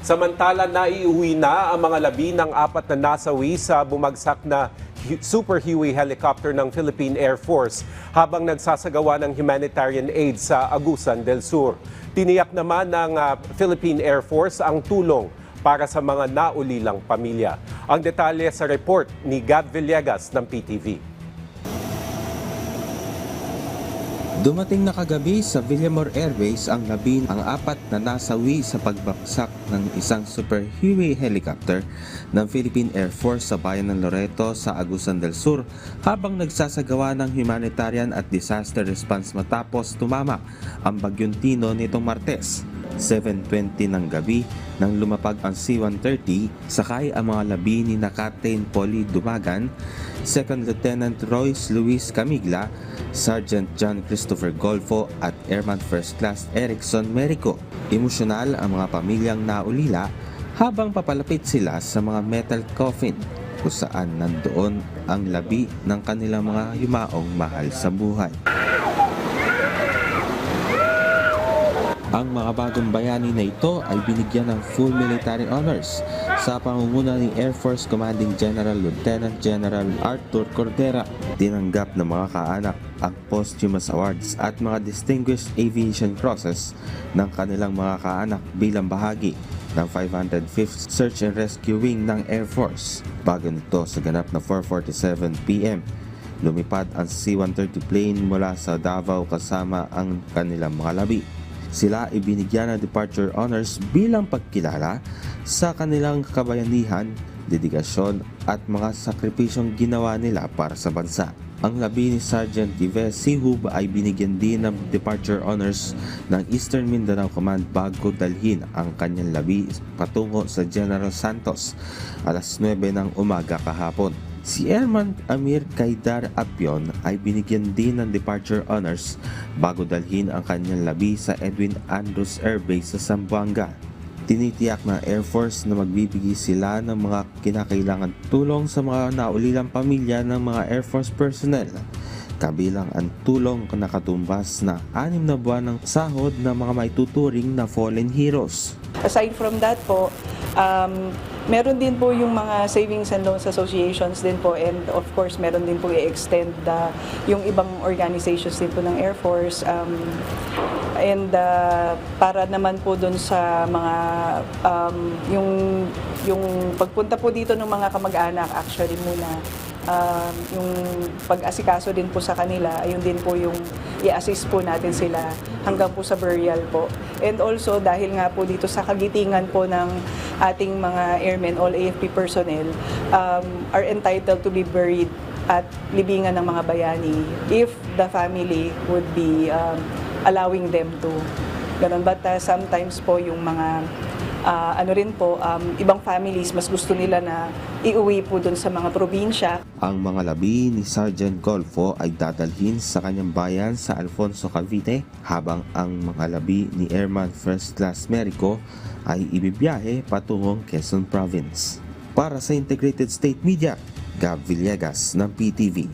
Samantala, naiuwi na ang mga labi ng 4 na nasawi sa bumagsak na Super Huey helicopter ng Philippine Air Force habang nagsasagawa ng humanitarian aid sa Agusan del Sur. Tiniyak naman ng Philippine Air Force ang tulong para sa mga naulilang pamilya. Ang detalye sa report ni Gab Villegas ng PTV. Dumating na kagabi sa Villamor Air Base ang 4 na nasawi sa pagbagsak ng isang Super Huey helicopter ng Philippine Air Force sa bayan ng Loreto sa Agusan del Sur habang nagsasagawa ng humanitarian at disaster response matapos tumama ang bagyong Tino nitong Martes. 7:20 ng gabi nang lumapag ang C-130, sakay ang mga labi ni Captain Polly Dumagan, Second Lieutenant Royce Luis Camigla, Sergeant John Christopher Golfo at Airman First Class Erickson Merico. Emosyonal ang mga pamilyang naulila habang papalapit sila sa mga metal coffin kung saan nandoon ang labi ng kanilang mga yumaong mahal sa buhay. Ang mga bagong bayani na ito ay binigyan ng full military honors sa pangunguna ni Air Force Commanding General Lieutenant General Arthur Cordera. Tinanggap ng mga kaanak ang posthumous awards at mga distinguished aviation crosses ng kanilang mga kaanak bilang bahagi ng 505th Search and Rescue Wing ng Air Force. Bago nito sa ganap na 4:47 PM, lumipad ang C-130 plane mula sa Davao kasama ang kanilang mga labi. Sila ibinigyan ng departure honors bilang pagkilala sa kanilang kabayanihan, dedikasyon at mga sakripisyong ginawa nila para sa bansa. Ang labi ni Sergeant Yves Sihub ay binigyan din ng departure honors ng Eastern Mindanao Command bago dalhin ang kanyang labi patungo sa General Santos alas 9 ng umaga kahapon. Si Airman Amir Kaidar Apion ay binigyan din ng departure honors bago dalhin ang kanyang labi sa Edwin Andrews Air Base sa Zamboanga. Tinitiyak ng Air Force na magbibigay sila ng mga kinakailangan tulong sa mga naulilang pamilya ng mga Air Force personnel, kabilang ang tulong na katumbas na 6 na buwan ng sahod ng mga maituturing na fallen heroes. Aside from that po, meron din po yung mga savings and loans associations din po, and of course meron din po i-extend yung ibang organizations din po ng Air Force, and para naman po dun sa mga yung pagpunta po dito ng mga kamag-anak, actually muna yung pag-asikaso din po sa kanila, ayun din po yung i-assist po natin sila hanggang po sa burial po. And also dahil nga po dito sa kagitingan po ng ating mga airmen, all AFP personnel are entitled to be buried at libingan ng mga bayani if the family would be allowing them to. Ganun. But sometimes po yung mga ibang families, mas gusto nila na iuwi po dun sa mga probinsya. Ang mga labi ni Sergeant Golfo ay dadalhin sa kanyang bayan sa Alfonso, Cavite, habang ang mga labi ni Airman First Class Merico ay ibibiyahe patungong Quezon Province. Para sa Integrated State Media, Gab Villegas ng PTV.